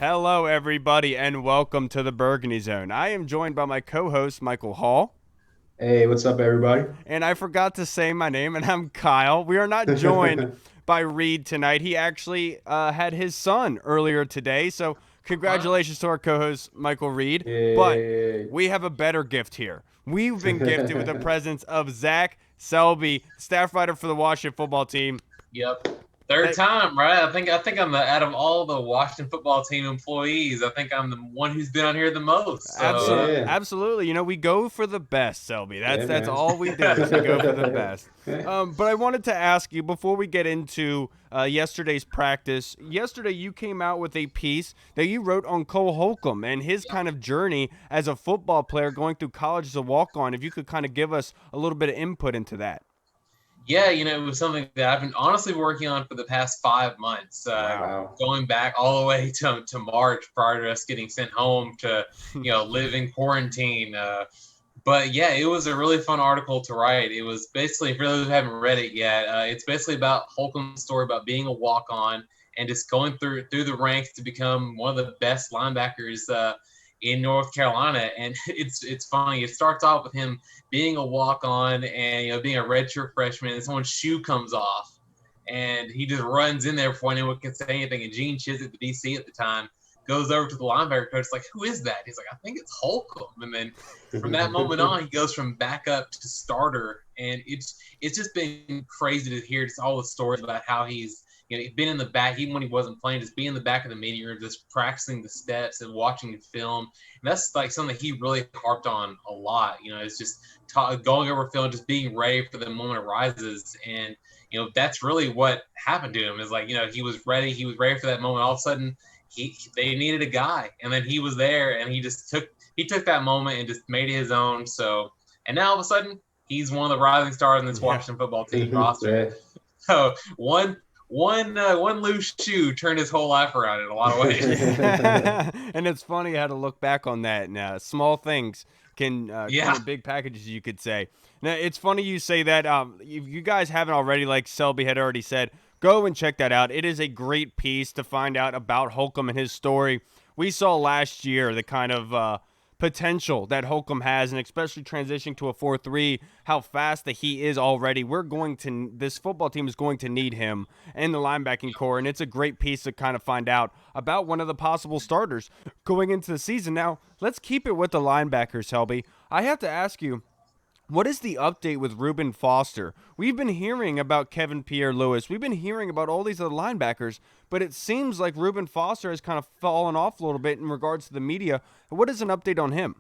Hello, everybody, and welcome to the Burgundy Zone. I am joined by my co-host, Michael Hall, Hey, what's up, everybody? and I forgot to say my name, and I'm Kyle. We are not joined by Reed tonight. He actually had his son earlier today, so congratulations to our co-host, Michael Reed. But Yay. we have a better gift here. We've been gifted with the presence of Zach Selby, staff writer for the Washington football team. Yep. Third Hey, time, right? I think I'm the out of all the Washington football team employees, I think I'm the one who's been on here the most. So absolutely, Yeah, absolutely. You know, we go for the best, Selby. That's yeah, that's man. all we do is we go for the best. But I wanted to ask you before we get into yesterday's practice. Yesterday, you came out with a piece that you wrote on Cole Holcomb and his kind of journey as a football player going through college as a walk-on. If you could kind of give us a little bit of input into that. yeah, it was something that I've been honestly working on for the past 5 months, Wow. Wow. going back all the way to March prior to us getting sent home to, live in quarantine. But yeah, it was a really fun article to write. It was basically, for those who haven't read it yet, it's basically about Holcomb's story about being a walk-on and just going through the ranks to become one of the best linebackers in North Carolina. And it's funny. It starts off with him being a walk-on and being a redshirt freshman, and someone's shoe comes off, and he just runs in there before anyone can say anything. And Gene Chizik, the DC at the time, goes over to the linebacker coach, like, "Who is that?" He's like, "I think it's Holcomb." And then from that moment on, he goes from backup to starter, and it's just been crazy to hear just all the stories about how he's been in the back, even when he wasn't playing, just being in the back of the meeting room, just practicing the steps and watching the film. And that's like something he really harped on a lot. It's just going over film, just being ready for the moment it rises. And that's really what happened to him. Is like he was ready. He was ready for that moment. All of a sudden, they needed a guy, and then he was there, and he took that moment and just made it his own. So, and now all of a sudden, he's one of the rising stars in this Yeah. Washington football team roster. Yeah. So one loose shoe turned his whole life around in a lot of ways. And it's funny how to look back on that. Now, small things can come Yeah. in big packages, you could say. Now, it's funny you say that. If you guys haven't already, like Selby had already said, go and check that out. It is a great piece to find out about Holcomb and his story. We saw last year the kind of potential that Holcomb has, and especially transitioning to a 4-3, how fast that he is already. This football team is going to need him in the linebacking core, and it's a great piece to kind of find out about one of the possible starters going into the season. Now, let's keep it with the linebackers, Selby. I have to ask you, what is the update with Reuben Foster? We've been hearing about Kevin Pierre-Louis. We've been hearing about all these other linebackers, but it seems like Reuben Foster has kind of fallen off a little bit in regards to the media. What is an update on him?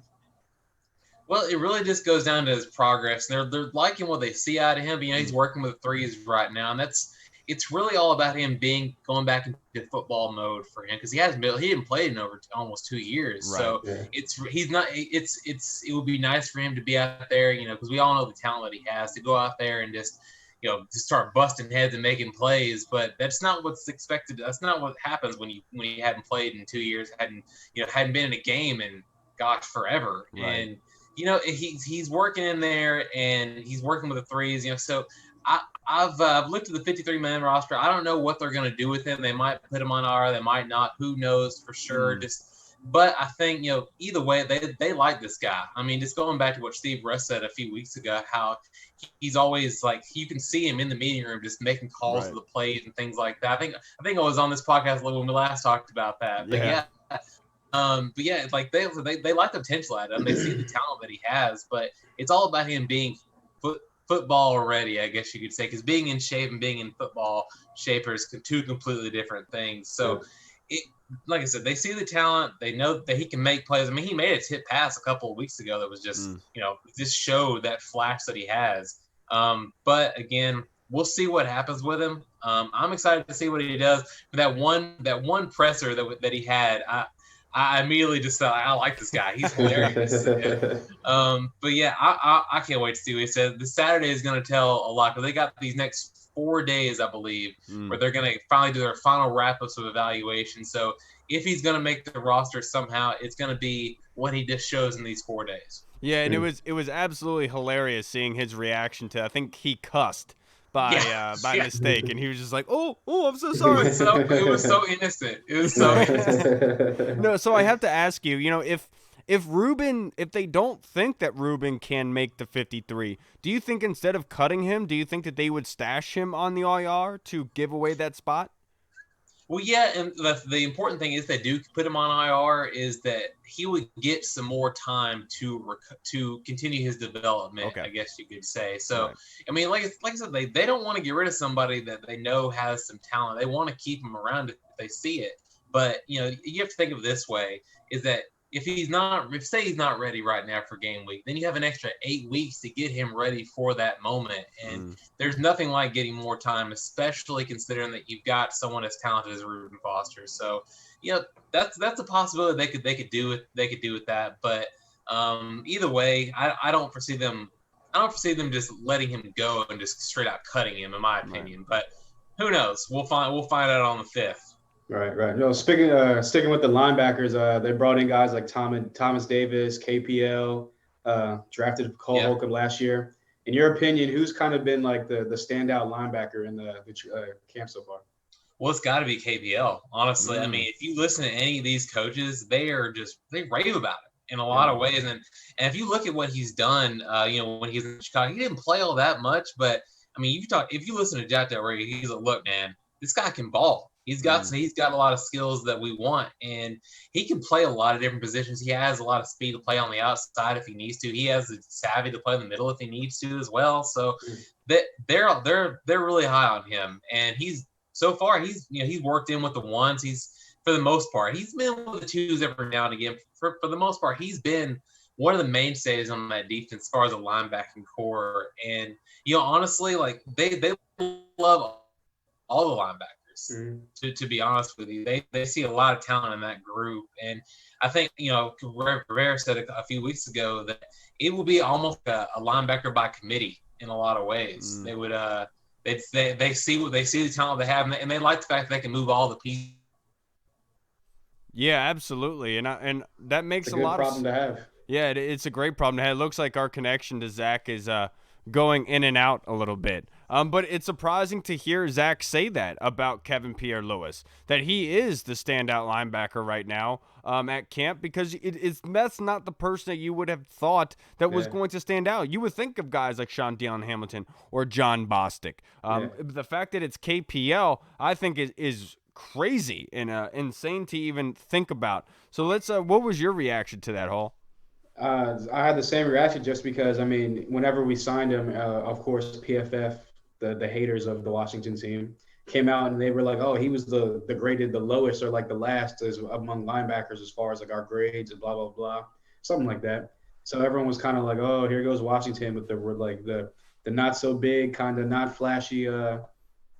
Well, it really just goes down to his progress. They're liking what they see out of him. But, he's working with threes right now, and it's really all about him going back into football mode for him, because he didn't play in over almost 2 years. Right. So Yeah. it would be nice for him to be out there, because we all know the talent that he has, to go out there and just just start busting heads and making plays. But that's not what's expected. That's not what happens when you hadn't played in 2 years, hadn't been in a game in, gosh, forever. Right. And he's working in there, and he's working with the threes. So I've looked at the 53-man roster. I don't know what they're going to do with him. They might put him on IR. They might not. Who knows for sure? But I think either way, they like this guy. I mean, just going back to what Steve Russ said a few weeks ago, how he's always like, you can see him in the meeting room just making calls Right. to the plays and things like that. I think I was on this podcast when we last talked about that. But Yeah. like they like the potential out of him. They see the talent that he has, but it's all about him being football ready, I guess you could say, because being in shape and being in football shape are two completely different things. So, like I said, they see the talent. They know that he can make plays. I mean, he made a tip pass a couple of weeks ago that was just, just showed that flash that he has. But again, we'll see what happens with him. I'm excited to see what he does. But that one presser that he had, I immediately just thought, I like this guy. He's hilarious. But yeah, I can't wait to see what he says. The Saturday is going to tell a lot, because they got these next 4 days, I believe, where they're going to finally do their final wrap-ups of evaluation. So if he's going to make the roster somehow, it's going to be what he just shows in these 4 days. Yeah, and it was absolutely hilarious seeing his reaction to, I think he cussed by Yeah. mistake, and he was just like, "Oh, I'm so It sorry." was so innocent. It was so innocent. No, so I have to ask you, if they don't think that Ruben can make the 53, do you think instead of cutting him, do you think that they would stash him on the IR to give away that spot? Well, yeah, and the important thing is they do put him on IR is that he would get some more time to continue his development, Okay. I guess you could say. So, Right. I mean, like I said, they don't want to get rid of somebody that they know has some talent. They want to keep him around if they see it. But you have to think of it this way: is that if say he's not ready right now for game week, then you have an extra 8 weeks to get him ready for that moment. And there's nothing like getting more time, especially considering that you've got someone as talented as Reuben Foster. So, that's a possibility they could do it. They could do with that. But either way, I don't foresee them. I don't foresee them just letting him go and just straight out cutting him, in my opinion. But who knows? We'll find out on the 5th. Right. No, sticking with the linebackers, they brought in guys like Thomas Davis, KPL, drafted Cole Holcomb last year. In your opinion, who's kind of been like the standout linebacker in the camp so far? Well, it's got to be KPL, honestly. I mean, if you listen to any of these coaches, they rave about it in a lot of ways. And if you look at what he's done, when he's in Chicago, he didn't play all that much. But I mean, if you listen to Jack Del Rio, he's like, look, man, this guy can ball. He's got a lot of skills that we want, and he can play a lot of different positions. He has a lot of speed to play on the outside if he needs to. He has the savvy to play in the middle if he needs to as well. So they're really high on him, and he's worked in with the ones. He's, for the most part, he's been with the twos every now and again. For the most part, he's been one of the mainstays on that defense as far as a linebacking core. And honestly, like they love all the linebackers. To be honest with you, they see a lot of talent in that group, and I think Rivera said a few weeks ago that it will be almost a linebacker by committee in a lot of ways. They would they see the talent they have, and they like the fact that they can move all the pieces. Yeah, absolutely, and that makes it's a good lot problem of to have. Yeah, it's a great problem to have. It looks like our connection to Zach is going in and out a little bit. But it's surprising to hear Zach say that about Kevin Pierre-Louis, that he is the standout linebacker right now at camp, because that's not the person that you would have thought that was going to stand out. You would think of guys like Sean Dion Hamilton or John Bostic. The fact that it's KPL, I think, is crazy and insane to even think about. So what was your reaction to that, Hall? I had the same reaction just because, I mean, whenever we signed him, of course, PFF, the haters of the Washington team, came out and they were like, oh, he was the graded the lowest or like the last among linebackers as far as like our grades and blah, blah, blah, something like that. So everyone was kind of like, oh, here goes Washington with the not so big, kind of not flashy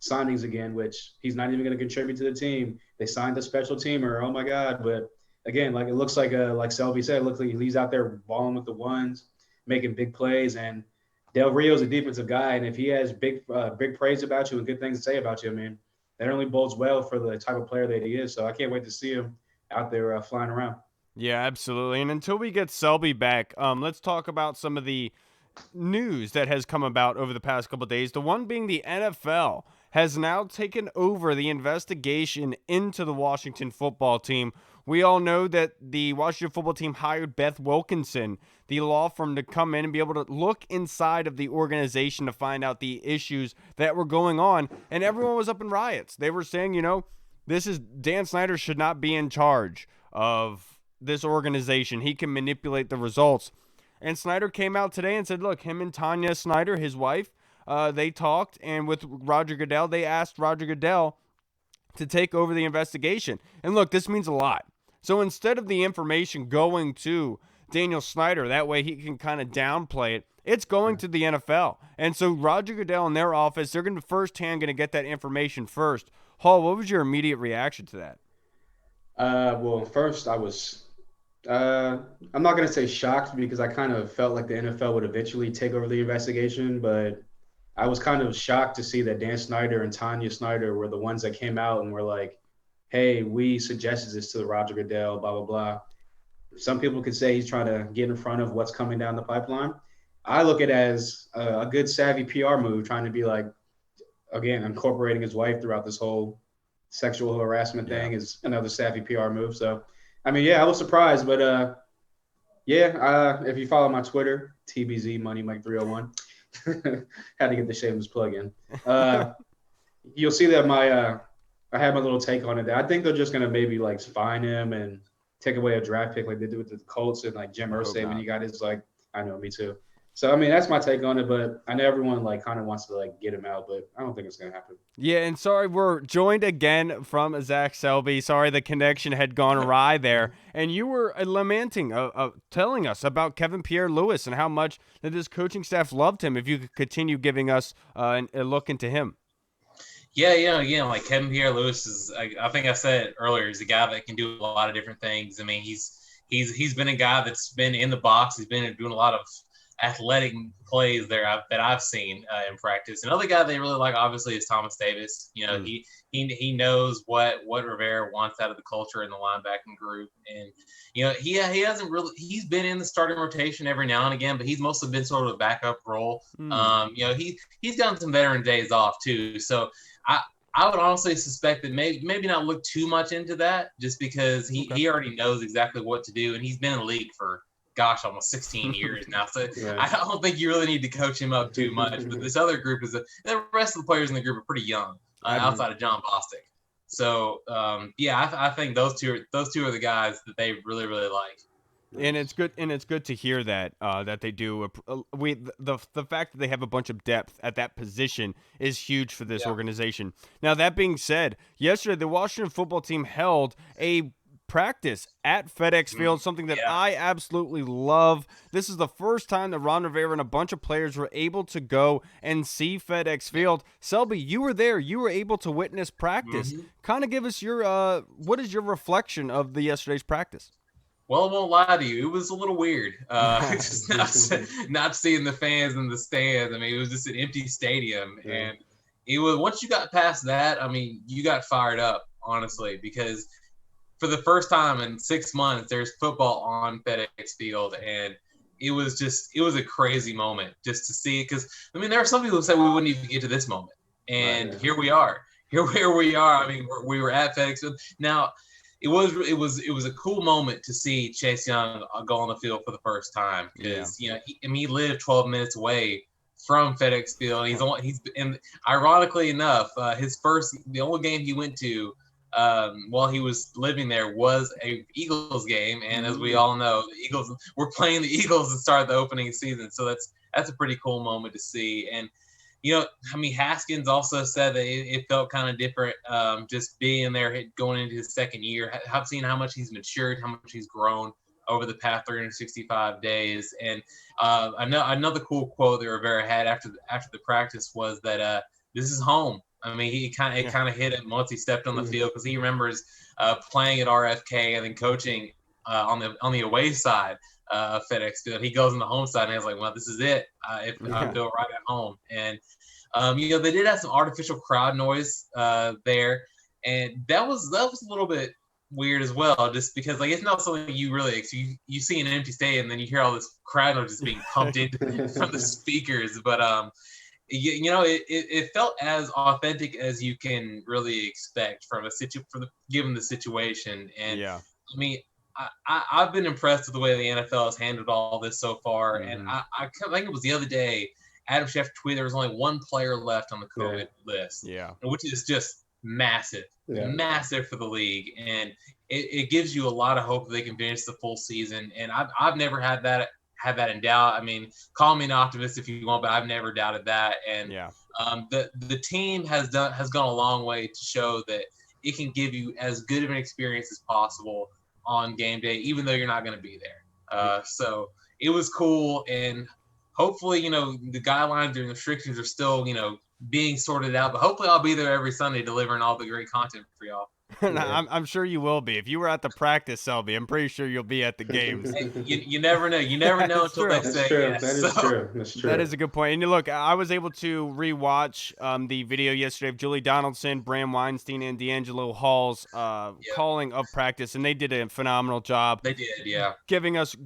signings again, which he's not even going to contribute to the team. They signed a special teamer. Oh, my God. But again, like it looks like Selby said, it looks like he's out there balling with the ones, making big plays. And Del Rio's a defensive guy, and if he has big praise about you and good things to say about you, I mean, that only bodes well for the type of player that he is. So I can't wait to see him out there flying around. Yeah, absolutely. And until we get Selby back, let's talk about some of the news that has come about over the past couple of days. The one being the NFL has now taken over the investigation into the Washington football team. We all know that the Washington football team hired Beth Wilkinson, the law firm, to come in and be able to look inside of the organization to find out the issues that were going on. And everyone was up in riots. They were saying, Dan Snyder should not be in charge of this organization. He can manipulate the results. And Snyder came out today and said, look, him and Tanya Snyder, his wife, they talked, and with Roger Goodell, they asked Roger Goodell to take over the investigation. And look, this means a lot. So instead of the information going to Daniel Snyder, that way he can kind of downplay it, it's going to the NFL. And so Roger Goodell in their office, they're going to firsthand going to get that information first. Hall, what was your immediate reaction to that? Well, first I was I'm not going to say shocked because I kind of felt like the NFL would eventually take over the investigation, but I was kind of shocked to see that Dan Snyder and Tanya Snyder were the ones that came out and were like, hey, we suggested this to Roger Goodell, blah, blah, blah. Some people could say he's trying to get in front of what's coming down the pipeline. I look at it as a good savvy PR move, trying to be like, again, incorporating his wife throughout this whole sexual harassment thing is another savvy PR move. So, I mean, yeah, I was surprised, but if you follow my Twitter, TBZ Money Mike 301, had to get the shameless plug in. You'll see that I had my little take on it. I think they're just gonna maybe like fine him and take away a draft pick like they did with the Colts and like Jim Irsay when he got his like. I know, me too. So I mean, that's my take on it. But I know everyone like kind of wants to like get him out, but I don't think it's gonna happen. Yeah, and sorry, we're joined again from Zach Selby. Sorry, the connection had gone awry there, and you were lamenting, telling us about Kevin Pierre-Louis and how much that his coaching staff loved him. If you could continue giving us a look into him. Yeah, like Kevin Pierre-Louis is. I think I said it earlier. He's a guy that can do a lot of different things. I mean, he's been a guy that's been in the box. He's been doing a lot of athletic plays there that I've seen in practice. Another guy they really like, obviously, is Thomas Davis. You know, he knows what Rivera wants out of the culture in the linebacking group, and you know he hasn't really. He's been in the starting rotation every now and again, but he's mostly been sort of a backup role. You know, he's gotten some veteran days off too, so. I would honestly suspect that maybe not look too much into that, just because he already knows exactly what to do, and he's been in the league for almost 16 years now. So I don't think you really need to coach him up too much. But this other group the rest of the players in the group are pretty young, outside of John Bostic. So I think those two are the guys that they really like. And it's good to hear that that they do. The fact that they have a bunch of depth at that position is huge for this organization. Now, that being said, yesterday the Washington football team held a practice at FedEx Field, something that I absolutely love. This is the first time that Ron Rivera and a bunch of players were able to go and see FedEx Field. Selby, you were there. You were able to witness practice. Kind of give us your what is your reflection of the yesterday's practice? Well, I won't lie to you. It was a little weird. Just not seeing the fans in the stands. I mean, it was just an empty stadium. And it was, once you got past that, I mean, you got fired up, honestly, because for the first time in 6 months, there's football on FedEx Field. And it was a crazy moment just to see it. Because, I mean, there are some people who said we wouldn't even get to this moment. And here we are. Here we are. I mean, we were at FedEx Field. Now, it was a cool moment to see Chase Young go on the field for the first time, because he lived 12 minutes away from FedEx Field. And ironically enough, the only game he went to while he was living there was a Eagles game, and as we all know, the Eagles were playing the Eagles to start the opening season. So that's a pretty cool moment to see. And Haskins also said that it felt kind of different just being there going into his second year. I've seen how much he's matured, how much he's grown over the past 365 days. And another cool quote that Rivera had after the practice was that this is home. I mean, it kind of hit him once he stepped on the field, because he remembers playing at RFK and then coaching on the away side of FedEx Field. He goes on the home side and he's like, well, this is it. I feel right at home. And they did have some artificial crowd noise there, and that was a little bit weird as well, just because like it's not something you really you see an empty stadium and then you hear all this crowd noise just being pumped in from the speakers. But it felt as authentic as you can really expect given the situation. And I mean, I've been impressed with the way the NFL has handled all this so far. And I think it was the other day, Adam Schefter tweeted there was only one player left on the COVID list, which is just massive for the league. And it gives you a lot of hope that they can finish the full season. And I've never had that in doubt. I mean, call me an optimist if you want, but I've never doubted that. And the team has gone a long way to show that it can give you as good of an experience as possible on game day, even though you're not going to be there. So it was cool, and hopefully, the guidelines and restrictions are still, being sorted out. But hopefully, I'll be there every Sunday delivering all the great content for y'all. I'm sure you will be. If you were at the practice, Selby, I'm pretty sure you'll be at the games. You never know. You never know until they say yes. That's true. That is a good point. And look, I was able to rewatch the video yesterday of Julie Donaldson, Bram Weinstein, and D'Angelo Hall's calling of practice, and they did a phenomenal job. They did, getting us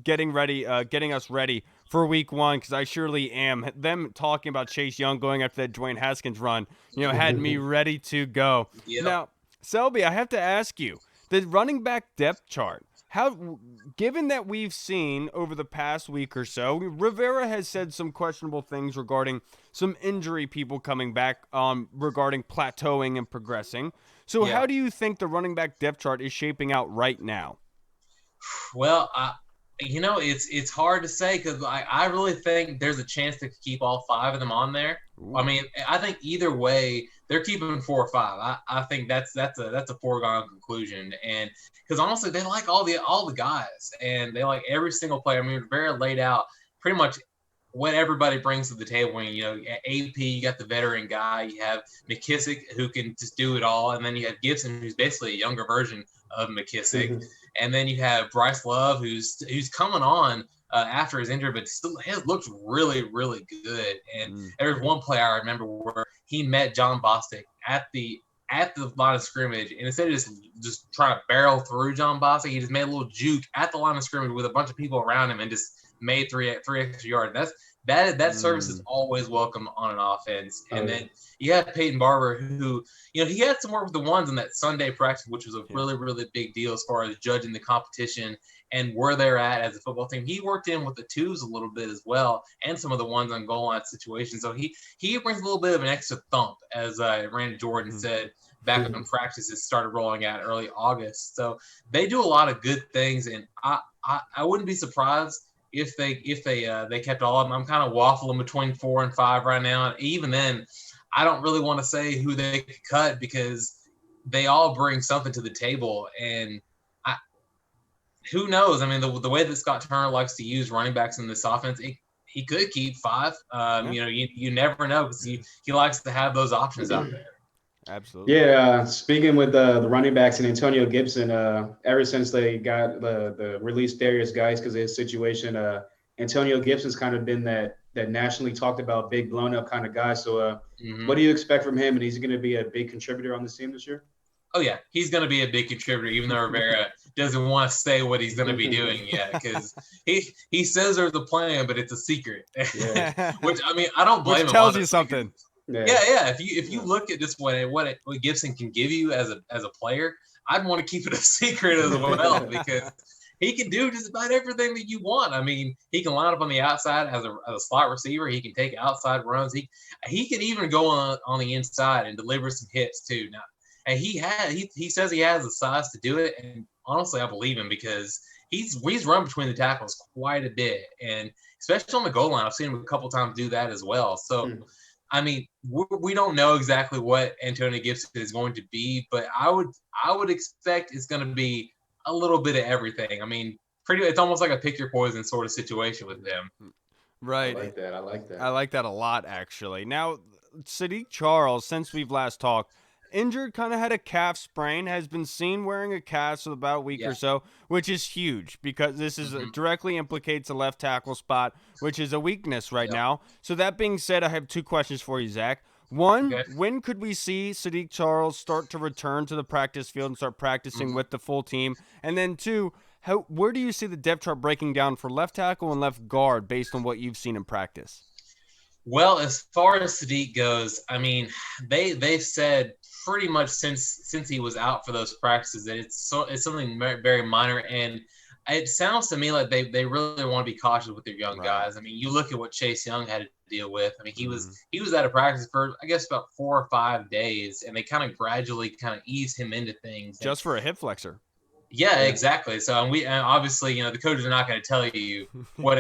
ready for week 1 because I surely am. Them talking about Chase Young going after that Dwayne Haskins run, had me ready to go. Yep. Now, Selby, I have to ask you, the running back depth chart. Given that we've seen over the past week or so, Rivera has said some questionable things regarding some injury people coming back, regarding plateauing and progressing. So, Yeah. how do you think the running back depth chart is shaping out right now? Well, it's hard to say because I really think there's a chance to keep all 5 of them on there. Ooh. I mean, I think either way they're keeping 4 or 5. I think that's a foregone conclusion, and because honestly they like all the guys and they like every single player. I mean, Rivera laid out pretty much what everybody brings to the table. And, AP, you got the veteran guy, you have McKissick who can just do it all, and then you have Gibson who's basically a younger version of McKissick. And then you have Bryce Love, who's coming on after his injury, but still has looked really, really good. And there's one play I remember where he met John Bostic at the line of scrimmage, and instead of just trying to barrel through John Bostic, he just made a little juke at the line of scrimmage with a bunch of people around him and just made three extra yards. That service is always welcome on an offense. And then you have Peyton Barber, who, he had some work with the ones in that Sunday practice, which was a really, really big deal as far as judging the competition and where they're at as a football team. He worked in with the twos a little bit as well, and some of the ones on goal line situations. So he brings a little bit of an extra thump, as Randy Jordan said back when practices started rolling out early August. So they do a lot of good things, and I wouldn't be surprised if they kept all of them. I'm kind of waffling between 4 and 5 right now. And even then, I don't really want to say who they could cut because they all bring something to the table. And who knows? I mean, the way that Scott Turner likes to use running backs in this offense, he could keep 5. You never know because he likes to have those options out there. Absolutely. Yeah, speaking with the running backs and Antonio Gibson, ever since they got the released Darius Geis because of his situation, Antonio Gibson's kind of been that nationally talked about big blown up kind of guy. So what do you expect from him? And he's going to be a big contributor on this team this year? Oh, yeah, he's going to be a big contributor, even though Rivera doesn't want to say what he's going to be doing yet because he says there's a plan, but it's a secret. Yeah. Which, I mean, I don't blame him. Which tells you something. Yeah. If you look at this what Gibson can give you as a player, I'd want to keep it a secret as well because he can do just about everything that you want. I mean, he can line up on the outside as a slot receiver. He can take outside runs. He can even go on the inside and deliver some hits too. Now, and he says he has the size to do it, and honestly, I believe him because he's run between the tackles quite a bit, and especially on the goal line, I've seen him a couple times do that as well. So. I mean, we don't know exactly what Antonio Gibson is going to be, but I would expect it's going to be a little bit of everything. I mean, it's almost like a pick your poison sort of situation with them. Right. I like that. I like that a lot, actually. Now, Sadiq Charles, since we've last talked, injured, kind of had a calf sprain, has been seen wearing a cast for about a week or so, which is huge because this is directly implicates the left tackle spot, which is a weakness right now. So that being said, I have 2 questions for you, Zach. One, when could we see Sadiq Charles start to return to the practice field and start practicing with the full team? And then 2, where do you see the depth chart breaking down for left tackle and left guard based on what you've seen in practice? Well, as far as Sadiq goes, I mean, they've said pretty much since he was out for those practices that it's something very minor, and it sounds to me like they really want to be cautious with their young guys. I mean, you look at what Chase Young had to deal with. I mean, he was out of practice for I guess about 4 or 5 days, and they kind of gradually eased him into things just for a hip flexor. Yeah, exactly. So and obviously, the coaches are not going to tell you what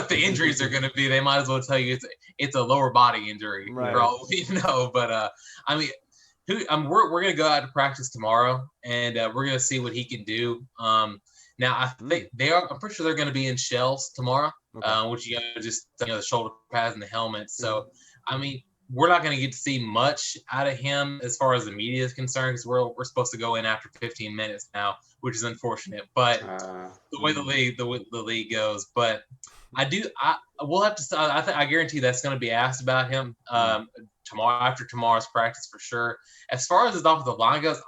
the injuries are going to be. They might as well tell you it's a lower body injury for all we know. But I mean, we're going to go out to practice tomorrow, and we're going to see what he can do. Now I think I'm pretty sure they're going to be in shells tomorrow, which just the shoulder pads and the helmet. So I mean, we're not going to get to see much out of him as far as the media is concerned because we're supposed to go in after 15 minutes now, which is unfortunate. But the way the league goes, but we'll have to. I guarantee that's going to be asked about him tomorrow after tomorrow's practice for sure. As far as his offensive line goes,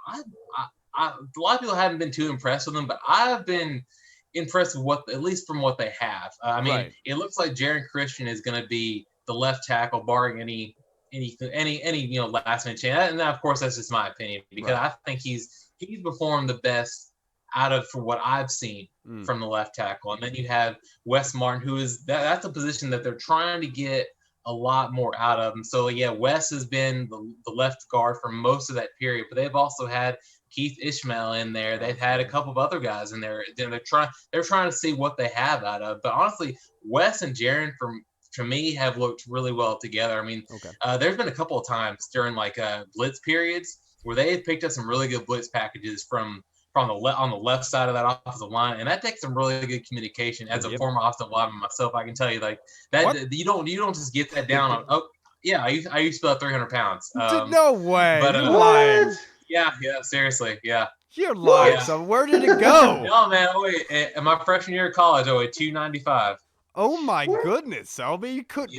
a lot of people haven't been too impressed with him, but I've been impressed with at least from what they have. I mean, Right. it looks like Jaron Christian is going to be the left tackle, barring any last minute change. And of course, that's just my opinion because Right. I think he's performed the best out of for what I've seen from the left tackle. And then you have Wes Martin, who is that's a position that they're trying to get a lot more out of him. So yeah, Wes has been the left guard for most of that period, but they've also had Keith Ishmael in there. They've had a couple of other guys in there. They're trying to see what they have out of. But honestly, Wes and Jaron to me have looked really well together. I mean, there's been a couple of times during like blitz periods where they have picked up some really good blitz packages from on the left side of that offensive line, and that takes some really good communication. As a former offensive lineman myself, I can tell you like that you don't just get that down on. Oh yeah, I used to be about 300 pounds. No way. But, You're lying. Yeah, seriously, yeah. You're lying. So where did it go? No, man. In my freshman year of college, I weighed 295. Oh my goodness, Selby! You could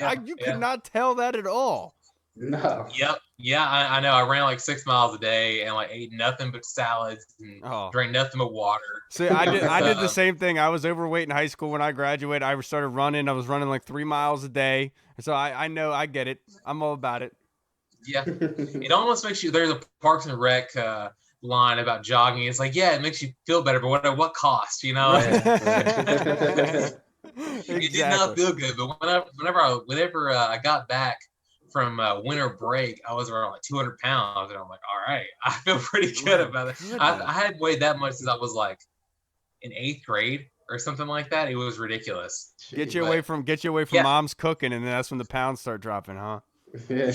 not tell that at all. No. Yep. Yeah, I know. I ran like 6 miles a day and like ate nothing but salads and drank nothing but water. See, I did the same thing. I was overweight in high school. When I graduated, I started running. I was running like 3 miles a day. So I know, I get it. I'm all about it. Yeah, it almost makes you. There's a Parks and Rec line about jogging. It's like, yeah, it makes you feel better, but what cost? You know. It did not feel good, but whenever I got back from winter break, I was around like 200 pounds, and I'm like, all right, I feel pretty good about it. I had weighed that much since I was like in 8th grade or something like that. It was ridiculous. Get you away from mom's cooking, and then that's when the pounds start dropping, huh? But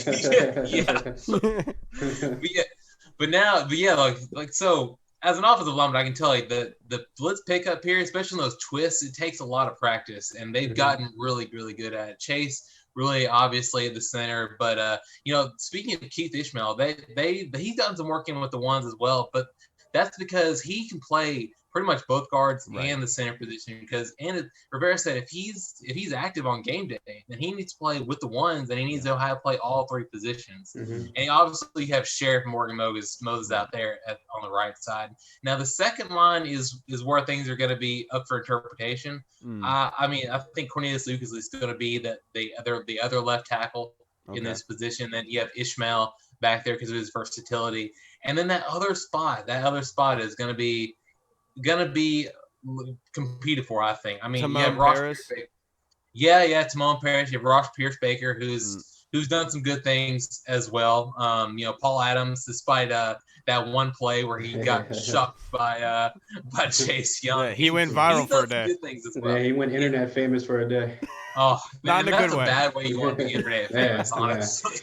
so as an offensive lineman, I can tell you the blitz pickup period, especially in those twists, it takes a lot of practice, and they've gotten really, really good at it. Chase, really obviously at the center, but speaking of Keith Ishmael, he's done some working with the ones as well, but that's because he can play pretty much both guards and the center position. Because Rivera said if he's active on game day, then he needs to play with the ones, and he needs to know how to play all 3 positions. And obviously you have Sheriff Morgan Moses out there on the right side. Now the second line is where things are going to be up for interpretation. I mean, I think Cornelius Lucas is going to be the other left tackle in this position. Then you have Ishmael back there because of his versatility, and then that other spot is going to be competed for, I think. I mean, Timon you have Ross Paris. Timon Paris. You have Ross Pierce-Baker, who's done some good things as well. Paul Adams, despite that one play where he got shocked by Chase Young. Yeah, he went viral for a day. Good things as well. Yeah, he went internet famous for a day. Oh, not in a good way. That's a bad way you want to be internet famous, honestly.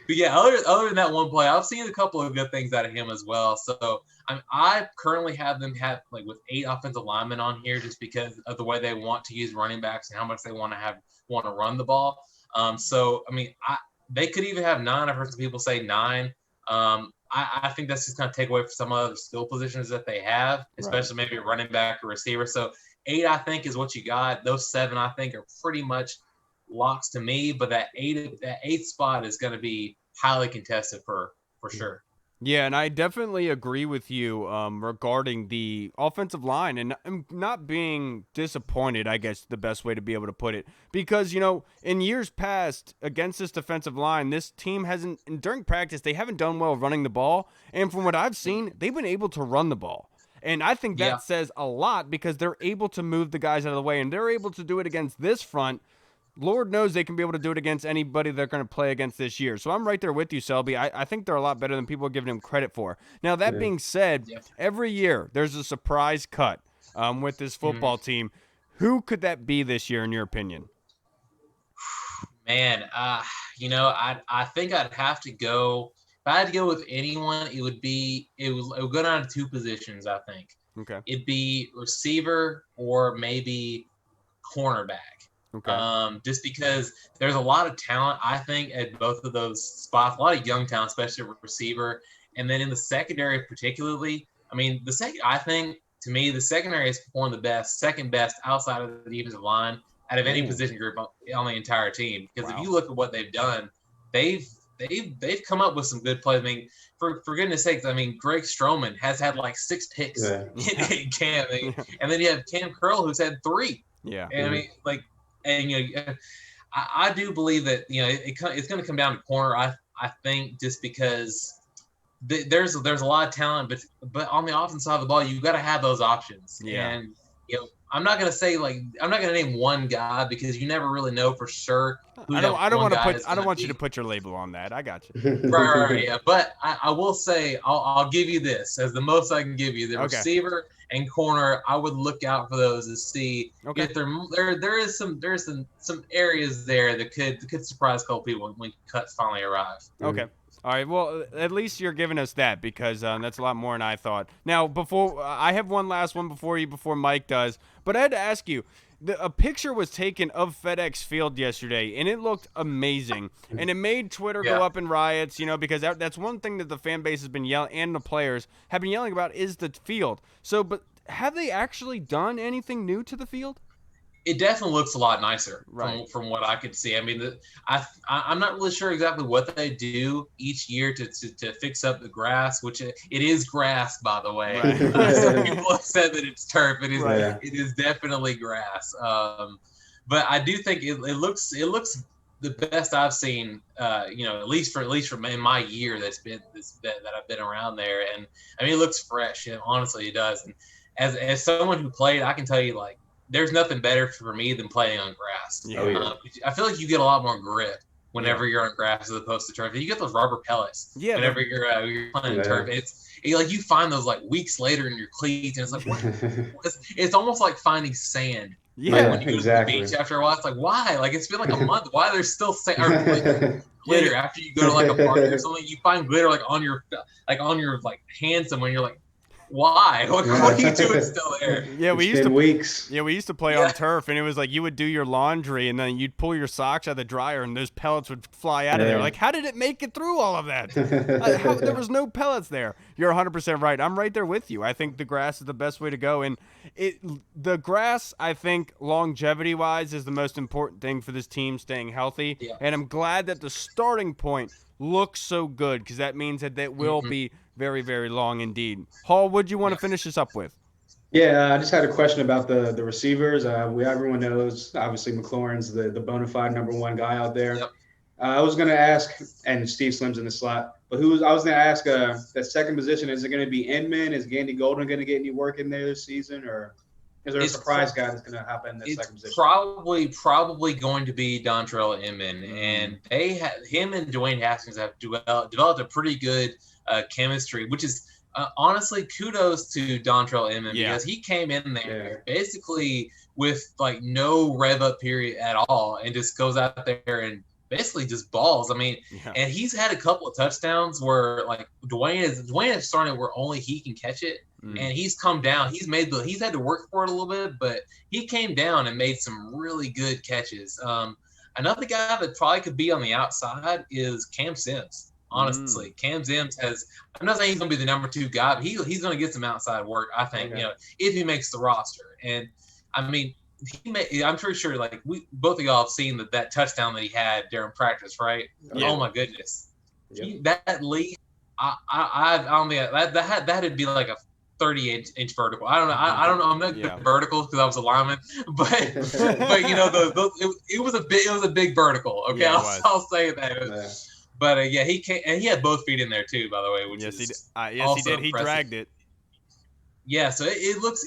But yeah, other than that one play, I've seen a couple of good things out of him as well. So I currently have them like with 8 offensive linemen on here just because of the way they want to use running backs and how much they want to run the ball. So I mean, they could even have 9. I've heard some people say 9. I think that's just going to take away from some other skill positions that they have, especially maybe a running back or receiver. So 8, I think, is what you got. Those 7, I think, are pretty much locks to me. But that 8th spot is going to be highly contested for sure. Yeah, and I definitely agree with you regarding the offensive line and not being disappointed, I guess the best way to be able to put it. Because, in years past against this defensive line, this team during practice, they haven't done well running the ball. And from what I've seen, they've been able to run the ball. And I think that says a lot because they're able to move the guys out of the way, and they're able to do it against this front. Lord knows they can be able to do it against anybody they're going to play against this year. So I'm right there with you, Selby. I think they're a lot better than people are giving them credit for. Now, that being said, every year there's a surprise cut with this football team. Who could that be this year, in your opinion? Man, I think I'd have to go. If I had to go with anyone, it would go down to 2 positions, I think. Okay. It'd be receiver or maybe cornerback. Okay. Just because there's a lot of talent, I think, at both of those spots, a lot of young talent, especially receiver. And then in the secondary particularly, I mean, I think, to me, the secondary has performed second best outside of the defensive line out of any position group on the entire team. Because if you look at what they've done, they've they've come up with some good plays. I mean, for goodness sakes, I mean, Greg Stroman has had like 6 picks in camp, and then you have Cam Curl who's had 3. Yeah, and I mean, like, and I do believe that it's going to come down to corner. I think just because there's a lot of talent, but on the offensive side of the ball, you got to have those options. Yeah. And I'm not going to name one guy because you never really know for sure. I don't want you to put your label on that. I got you. Right, yeah. But I will say I'll give you this as the most I can give you. The receiver and corner, I would look out for those to see if there's some areas there that could surprise a couple people when cuts finally arrive. Okay. All right. Well, at least you're giving us that because that's a lot more than I thought. Now, before I have one last one before Mike does, but I had to ask you. A picture was taken of FedEx Field yesterday, and it looked amazing. And it made Twitter go up in riots, because that's one thing that the fan base has been yelling, and the players have been yelling about is the field. So, but have they actually done anything new to the field? It definitely looks a lot nicer from what I could see. I mean, I'm not really sure exactly what they do each year to fix up the grass, which it is grass, by the way. Right. Some people have said that it's turf. It is definitely grass. But I do think it looks the best I've seen. At least from in my year that I've been around there, and I mean it looks fresh. Honestly, it does. And as someone who played, I can tell you there's nothing better for me than playing on grass. Yeah. I feel like you get a lot more grip whenever you're on grass as opposed to turf. You get those rubber pellets whenever you're playing turf. It's like you find those like weeks later in your cleats, and it's like what? It's almost like finding sand. Yeah, when you go to the beach after a while, it's like why? Like it's been like a month. Why there's still sand? Or glitter after you go to like a party or something, you find glitter like on your hand somewhere, and you're like, why? What are you doing still there? Yeah, we used to play on turf, and it was like you would do your laundry, and then you'd pull your socks out of the dryer, and those pellets would fly out of there. Like, how did it make it through all of that? There was no pellets there. You're 100% right. I'm right there with you. I think the grass is the best way to go, and the grass, I think, longevity-wise, is the most important thing for this team staying healthy. Yeah. And I'm glad that the starting point looks so good because that means that will be very, very long indeed. Hall, what do you want to finish this up with? Yeah, I just had a question about the receivers. Everyone knows, obviously, McLaurin's the bona fide number 1 guy out there. Yep. I was going to ask, and Steve Slim's in the slot, but I was going to ask that second position, is it going to be Inman? Is Gandy Golden going to get any work in there this season? Or is there a surprise guy that's going to happen in that second position? It's probably going to be Dontrell Inman. And him and Dwayne Haskins have developed a pretty good chemistry, which is honestly kudos to Dontrell Inman because he came in there basically with like no rev up period at all and just goes out there and basically just balls. I mean, and he's had a couple of touchdowns where like Dwayne is starting where only he can catch it, and he's come down. He's had to work for it a little bit, but he came down and made some really good catches. Another guy that probably could be on the outside is Cam Sims. Honestly, Cam Sims I'm not saying he's going to be the number 2 guy, but he's going to get some outside work, I think, if he makes the roster. And, I mean, I'm pretty sure, like, both of y'all have seen that touchdown that he had during practice, right? Yeah. Oh, my goodness. Yep. That lead, I don't think that'd be like a 38-inch vertical. I don't know. I don't know. I'm not good vertical because I was a lineman, but it was a big vertical. Okay, I'll say that. But he had both feet in there too, by the way. Which he did. He dragged it. Yeah, so it looks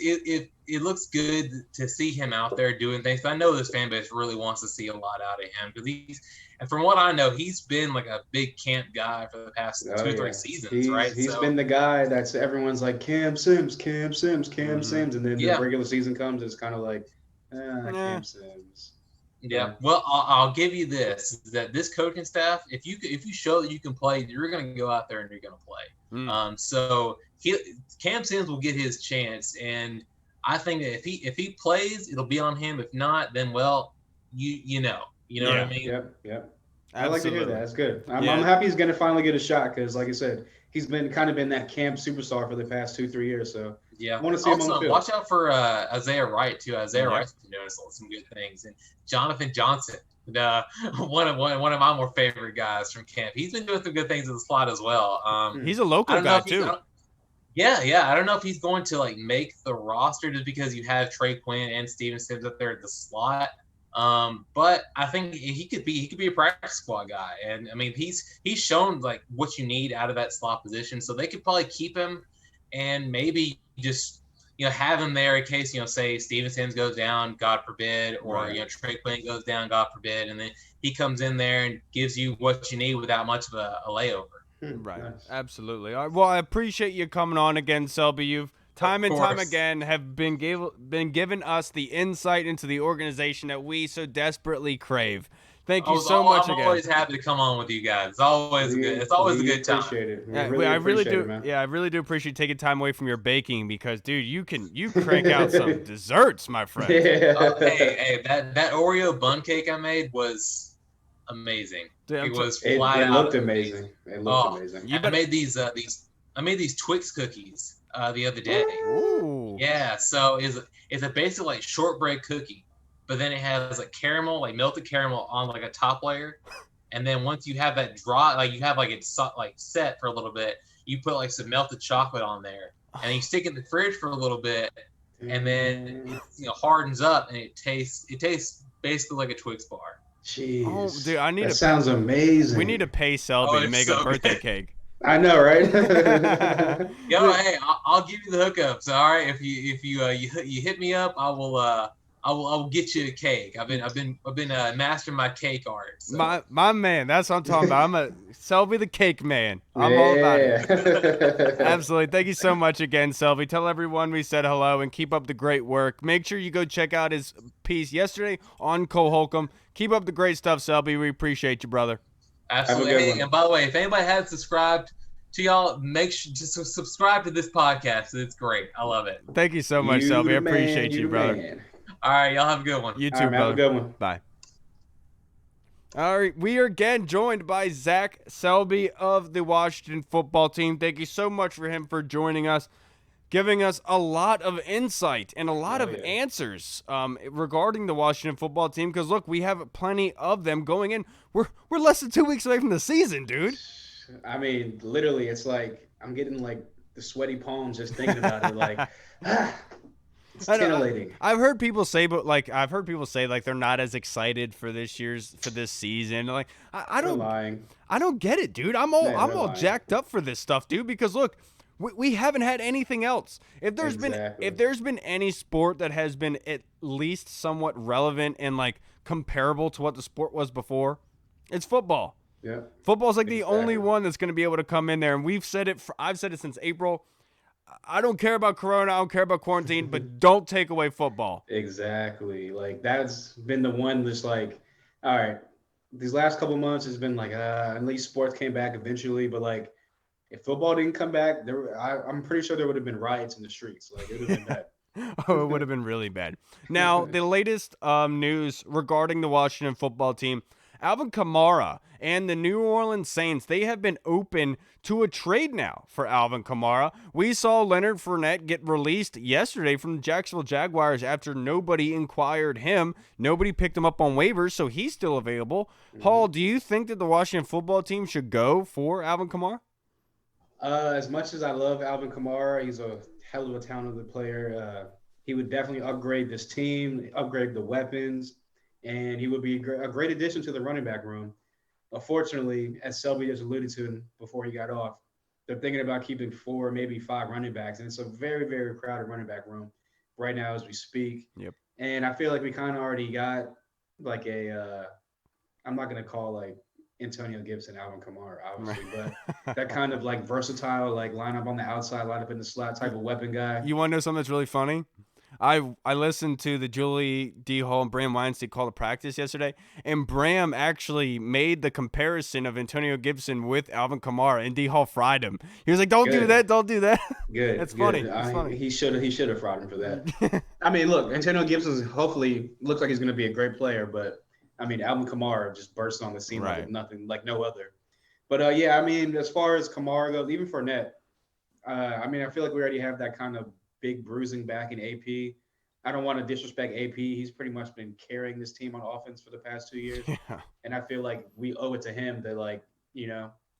good to see him out there doing things. But I know this fan base really wants to see a lot out of him because and from what I know, he's been like a big camp guy for the past 2 or 3 seasons, right? He's been the guy that's everyone's like Cam Sims, and then the regular season comes, it's kind of like Cam Sims. Yeah, well, I'll give you this: that this coaching staff, if you show that you can play, you're going to go out there and you're going to play. So Cam Sims will get his chance, and I think that if he plays, it'll be on him. If not, then you know what I mean. Yep. I like to hear that. Absolutely. That's good. I'm Yeah. happy he's going to finally get a shot because, like I said, he's been kind of been that camp superstar for the past 2-3 years. So Yeah. I want to see him on the Also, field. watch out for Isaiah Wright too. Isaiah Yeah. Wright's been doing some good things, and Jonathan Johnson, one of my more favorite guys from camp. He's been doing some good things in the slot as well. He's a I local don't know guy if he's, too. yeah. I don't know if he's going to like make the roster just because you have Trey Quinn and Steven Sims up there at the slot. But I think he could be a practice squad guy, and I mean he's shown like what you need out of that slot position, so they could probably keep him, and maybe just have him there in case say Steven Sims goes down, God forbid, or Right. Trey Quinn goes down, God forbid, and then he comes in there and gives you what you need without much of a layover. Right. Nice. Absolutely. All right. Well, I appreciate you coming on again, Selby. You've time Of and time course. again have been given us the insight into the organization that we so desperately crave. Thank you so much I'm again. always happy to come on with you guys. It's always a good time. Appreciate it. Yeah, I really appreciate do. it, man. Yeah, I really do appreciate you taking time away from your baking because, dude, you crank out some desserts, my friend. Yeah. Hey, that Oreo bun cake I made was amazing. Dude, It was It flat out looked amazing. It looked amazing. You I made these Twix cookies the other day. Ooh. Yeah, so it's a basic like shortbread cookie, but then it has like caramel, like melted caramel on like a top layer, and then once you have that dry, like you have like it's like set for a little bit, you put like some melted chocolate on there, and you stick it in the fridge for a little bit, and then it hardens up, and it tastes basically like a Twix bar. Jeez. Oh, dude, I need that to. sounds amazing. We need to pay Selby Oh, to it's make so a birthday good. cake. I know, right? Hey, I'll give you the hookups. All right, if you hit me up, I will get you a cake. I've been mastering my cake art. So. My man, that's what I'm talking about. I'm a Selby the cake man. I'm all about it. it. Absolutely. Thank you so much again, Selby. Tell everyone we said hello and keep up the great work. Make sure you go check out his piece yesterday on Cole Holcomb. Keep up the great stuff, Selby. We appreciate you, brother. Absolutely. Have a good Hey, one. and by the way, if anybody hasn't subscribed to y'all, make sure just subscribe to this podcast. It's great. I love it. Thank you so much, You Selby. I the man, appreciate you, the brother. man. All right, y'all have a good one. You All too, right, man, have a brother. good one. Bye. All right, we are again joined by Zach Selby of the Washington football team. Thank you so much for him for joining us, giving us a lot of insight and a lot of answers regarding the Washington football team. Because look, we have plenty of them going in. We're less than 2 weeks away from the season, dude. I mean, literally, it's like I'm getting like the sweaty palms just thinking about it. Like, it's I know, titillating. I've heard people say they're not as excited for this season. Like I They're don't lying. I don't get it, dude. I'm all Yeah, they're lying. jacked up for this stuff, dude. Because look, we haven't had anything else. If there's Exactly. been any sport that has been at least somewhat relevant and like comparable to what the sport was before, it's football. Yeah. Football's like the Exactly. only one that's going to be able to come in there, and I've said it since April. I don't care about Corona. I don't care about quarantine, but don't take away football. Exactly. Like that's been the one that's like, all right, these last couple months has been like, at least sports came back eventually, but like if football didn't come back, I'm pretty sure there would have been riots in the streets. Like it would have been bad. Oh, it would have been really bad. Now, the latest news regarding the Washington football team, Alvin Kamara and the New Orleans Saints, they have been open to a trade now for Alvin Kamara. We saw Leonard Fournette get released yesterday from the Jacksonville Jaguars after nobody inquired him. Nobody picked him up on waivers, so he's still available. Hall, do you think that the Washington football team should go for Alvin Kamara? As much as I love Alvin Kamara, he's a hell of a talented player. He would definitely upgrade this team, upgrade the weapons, and he would be a great addition to the running back room. Unfortunately, as Selby just alluded to before he got off, they're thinking about keeping 4, maybe 5 running backs, and it's a very, very crowded running back room right now as we speak. Yep. And I feel like we kind of already got like I'm not going to call like Antonio Gibson, Alvin Kamara, obviously, but that kind of like versatile, like line up on the outside, line up in the slot type of weapon guy. You want to know something that's really funny? I listened to the Julie D. Hall and Bram Weinstein call to practice yesterday, and Bram actually made the comparison of Antonio Gibson with Alvin Kamara, and D. Hall fried him. He was like, "Don't do Good. that, don't do that." Good. That's good. funny. That's funny. He should have fraud him for that. I mean, look, Antonio Gibson hopefully looks like he's going to be a great player, but I mean, Alvin Kamara just burst on the scene like Right. it's nothing, like no other. But yeah, I mean, as far as Kamara goes, even Fournette, I mean, I feel like we already have that kind of big bruising back in AP. I don't want to disrespect AP. He's pretty much been carrying this team on offense for the past 2 years, Yeah. and I feel like we owe it to him to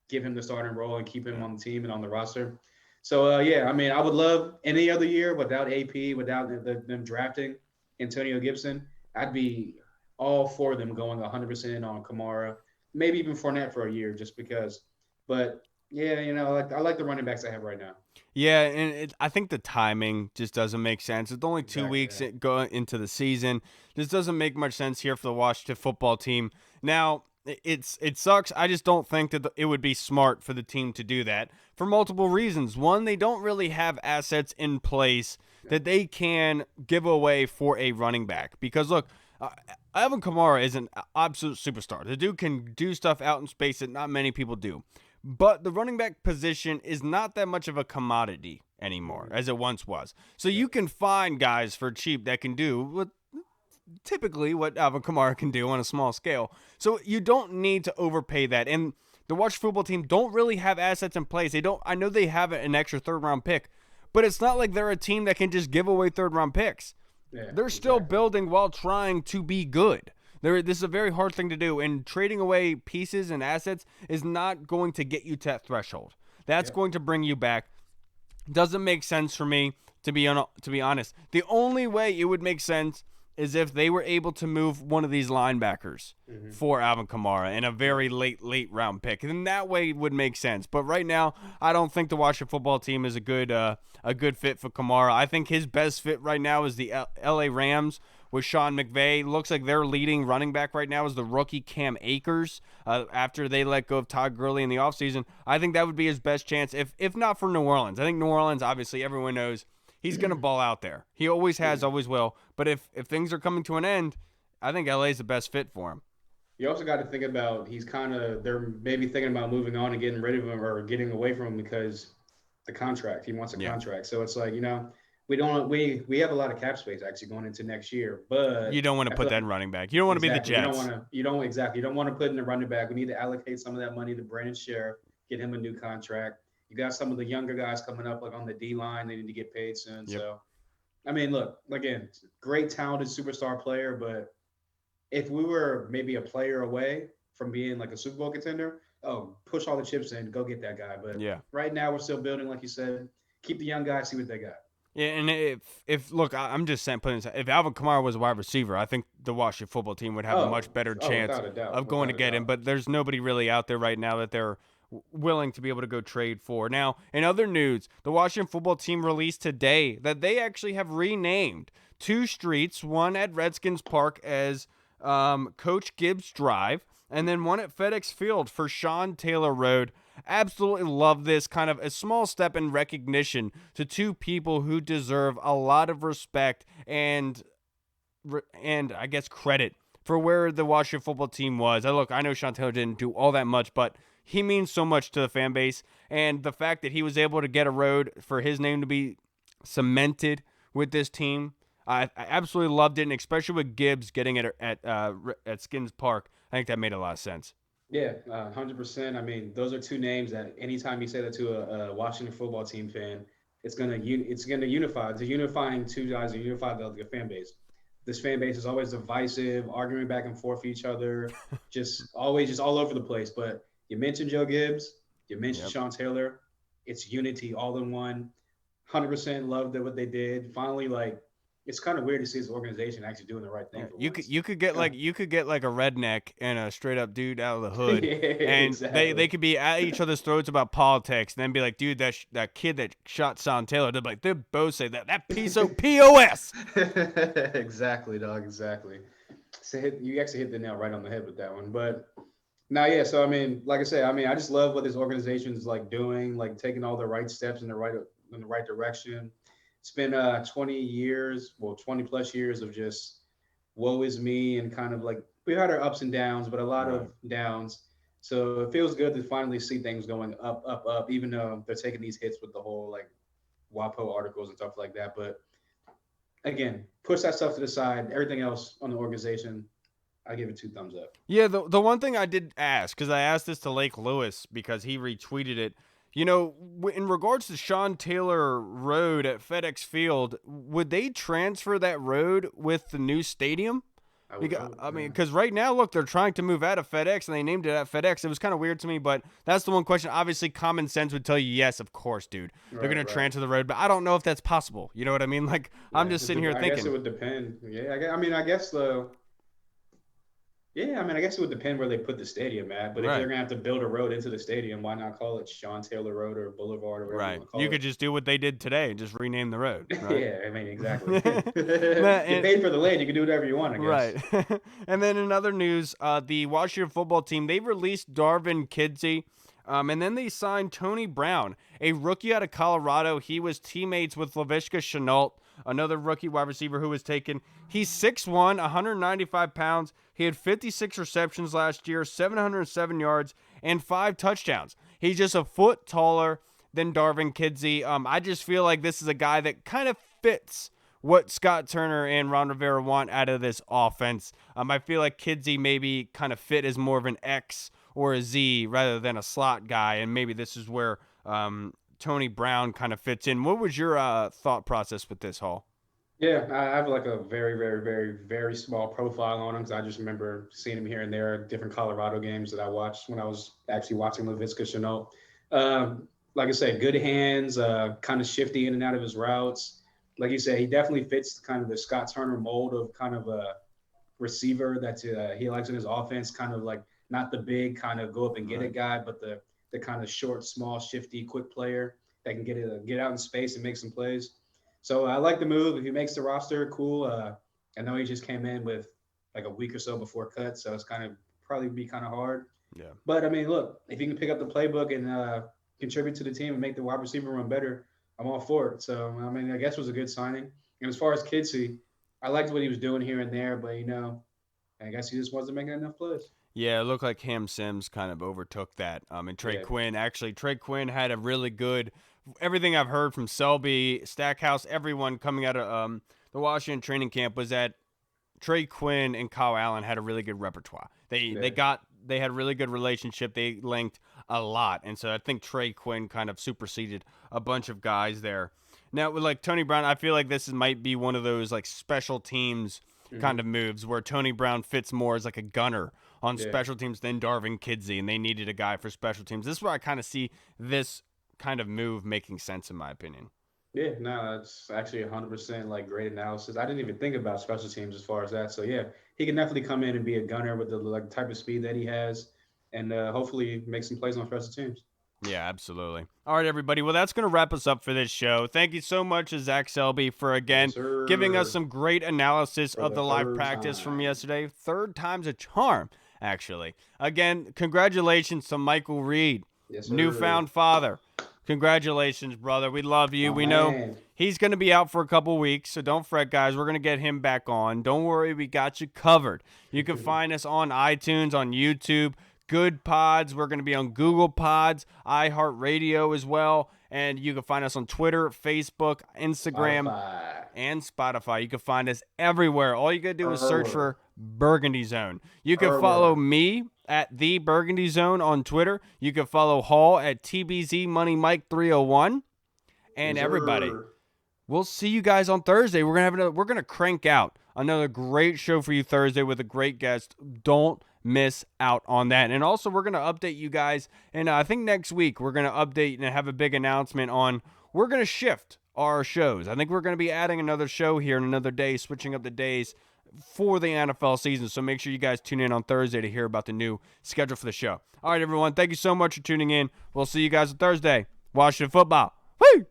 give him the starting role and keep him Yeah. on the team and on the roster. So yeah, I mean, I would love any other year without AP, without them drafting Antonio Gibson. I'd be all for them going 100% on Kamara, maybe even Fournette for a year, just because. But yeah, I like the running backs I have right now. Yeah, and I think the timing just doesn't make sense. It's only two Exactly. weeks Yeah. going into the season. This doesn't make much sense here for the Washington football team. Now, it sucks. I just don't think that it would be smart for the team to do that for multiple reasons. One, they don't really have assets in place that they can give away for a running back. Because look, Alvin Kamara is an absolute superstar. The dude can do stuff out in space that not many people do. But the running back position is not that much of a commodity anymore as it once was. So you can find guys for cheap that can do typically what Alvin Kamara can do on a small scale. So you don't need to overpay that. And the Washington football team don't really have assets in place. They don't. I know they have an extra third round pick, but it's not like they're a team that can just give away third round picks. Yeah, They're still exactly. building while trying to be good. This is a very hard thing to do, and trading away pieces and assets is not going to get you to that threshold. That's Yep. going to bring you back. Doesn't make sense for me to be honest. The only way it would make sense is if they were able to move one of these linebackers Hmm. for Alvin Kamara in a very late round pick. And then that way it would make sense. But right now, I don't think the Washington football team is a good fit for Kamara. I think his best fit right now is the LA Rams with Sean McVay. Looks like their leading running back right now is the rookie Cam Akers after they let go of Todd Gurley in the offseason. I think that would be his best chance, if not for New Orleans. I think New Orleans, obviously, everyone knows he's going to ball out there. He always has, Yeah. always will. But if things are coming to an end, I think LA is the best fit for him. You also got to think about they're maybe thinking about moving on and getting rid of him or getting away from him because the contract. He wants a Yeah. contract. So it's like, we have a lot of cap space actually going into next year, You but don't want to I put feel that like in running back. You don't want to be the exactly Jets. you don't want to put in the running back. We need to allocate some of that money to Brandon Sheriff, get him a new contract. You got some of the younger guys coming up like on the D line. They need to get paid soon. Yep. So I mean, look, again, great talented superstar player, but if we were maybe a player away from being like a Super Bowl contender, oh, push all the chips in, go get that guy. But Yeah. right now, we're still building, like you said. Keep the young guys, see what they got. Yeah, and if look, I'm just saying, if Alvin Kamara was a wide receiver, I think the Washington football team would have a much better chance without a doubt, of going to without a get him. doubt. But there's nobody really out there right now that they're willing to be able to go trade for. Now, in other news, the Washington football team released today that they actually have renamed two streets, one at Redskins Park as Coach Gibbs Drive, and then one at FedEx Field for Sean Taylor Road. Absolutely love this, kind of a small step in recognition to two people who deserve a lot of respect and I guess credit for where the Washington football team was. I know Sean Taylor didn't do all that much, but he means so much to the fan base, and the fact that he was able to get a road for his name to be cemented with this team, I absolutely loved it, and especially with Gibbs getting it at Skins Park, I think that made a lot of sense. Yeah, 100%. I mean, those are two names that anytime you say that to a Washington football team fan, it's gonna unify. It's a unifying two guys and unify the fan base. This fan base is always divisive, arguing back and forth with each other, just always just all over the place. But you mentioned Joe Gibbs, you mentioned Yep. Sean Taylor. It's unity all in one. 100% loved what they did. Finally, like it's kind of weird to see this organization actually doing the right thing Yeah, for you once. could you could get like Kinda- you could get like a redneck and a straight up dude out of the hood, yeah, and they exactly. could be at each other's throats about politics, and then be like, dude, that kid that shot Sean Taylor, they're like, they both say that piece of pos. Exactly, dog. Exactly. So you actually hit the nail right on the head with that one. But now, yeah. So I mean, like I said, I mean, I just love what this organization is like doing, like taking all the right steps in the right direction. It's been 20 years, well, 20 plus years of just woe is me and kind of like we've had our ups and downs, but a lot Right. of downs. So it feels good to finally see things going up, up, up, even though they're taking these hits with the whole like WAPO articles and stuff like that. But again, push that stuff to the side. Everything else on the organization, I give it 2 thumbs up. Yeah, the one thing I did ask, because I asked this to Lake Lewis because he retweeted it. You know, in regards to Sean Taylor Road at FedEx Field, would they transfer that road with the new stadium? I would hope. I mean, Yeah. because right now, look, they're trying to move out of FedEx, and they named it at FedEx. It was kind of weird to me, but that's the one question. Obviously, common sense would tell you, yes, of course, dude. They're going to transfer the road, but I don't know if that's possible. You know what I mean? Like, I'm just sitting here I thinking. guess it would depend. Yeah, I mean, I guess the. Yeah, I mean, I guess it would depend where they put the stadium at. But if they're Right. gonna have to build a road into the stadium, why not call it Sean Taylor Road or Boulevard or whatever you Right. want to call You it? could just do what they did today and just rename the road. Right? Yeah, I mean, exactly. Man, You paid for the lane, you can do whatever you want, I guess. Right. And then in other news, the Washington football team, they released Darvin Kidsey, and then they signed Tony Brown, a rookie out of Colorado. He was teammates with Laviska Shenault, another rookie wide receiver who was taken. He's 6'1", 195 pounds. He had 56 receptions last year, 707 yards, and 5 touchdowns. He's just a foot taller than Darvin Kidsey. I just feel like this is a guy that kind of fits what Scott Turner and Ron Rivera want out of this offense. I feel like Kidsey maybe kind of fit as more of an X or a Z rather than a slot guy, and maybe this is where Tony Brown kind of fits in. What was your thought process with this, Hall? Yeah, I have like a very, very, very, very small profile on him because I just remember seeing him here and there at different Colorado games that I watched when I was actually watching Laviska Shenault. Like I said, good hands, kind of shifty in and out of his routes. Like you said, he definitely fits kind of the Scott Turner mold of kind of a receiver that he likes in his offense, kind of like not the big kind of go up and get it guy, but the kind of short, small, shifty, quick player that can get out in space and make some plays. So I like the move. If he makes the roster, cool. I know he just came in with like a week or so before cut, so it's kind of probably be kind of hard. Yeah. But I mean, look, if he can pick up the playbook and contribute to the team and make the wide receiver run better, I'm all for it. So I mean, I guess it was a good signing. And as far as Kidsey, I liked what he was doing here and there, but I guess he just wasn't making enough plays. Yeah, it looked like Cam Sims kind of overtook that. And Trey Quinn, Trey Quinn had a really good, everything I've heard from Selby, Stackhouse, everyone coming out of the Washington training camp was that Trey Quinn and Kyle Allen had a really good repertoire. They had a really good relationship. They linked a lot. And so I think Trey Quinn kind of superseded a bunch of guys there. Now, with like Tony Brown, I feel like might be one of those like special teams kind of moves where Tony Brown fits more as like a gunner on special teams than Darvin Kidsey, and they needed a guy for special teams. This is where I kind of see this kind of move making sense, in my opinion. Yeah, no, that's actually 100% like great analysis. I didn't even think about special teams as far as that. So yeah, he can definitely come in and be a gunner with the like type of speed that he has, and hopefully make some plays on special teams. Yeah, absolutely. All right, everybody. Well, that's going to wrap us up for this show. Thank you so much to Zach Selby for, again, giving us some great analysis of the live practice from yesterday. 3rd time's a charm, actually. Again, congratulations to Michael Reed, newfound father. Congratulations, brother. We love you. We know he's going to be out for a couple weeks, so don't fret, guys. We're going to get him back on. Don't worry. We got you covered. You can find us on iTunes, on YouTube, Good Pods. We're going to be on Google Pods, iHeartRadio as well. And you can find us on Twitter, Facebook, Instagram, and Spotify. You can find us everywhere. All you got to do is search for Burgundy Zone. You can follow me at The Burgundy Zone on Twitter. You can follow Hall at TBZ Money Mike 301. And everybody, we'll see you guys on Thursday. We're gonna crank out another great show for you Thursday with a great guest. Don't miss out on that. And also, we're going to update you guys. And I think next week, we're going to update and have a big announcement on we're going to shift our shows. I think we're going to be adding another show here in another day, switching up the days for the NFL season. So make sure you guys tune in on Thursday to hear about the new schedule for the show. All right, everyone. Thank you so much for tuning in. We'll see you guys on Thursday. Washington football. Woo!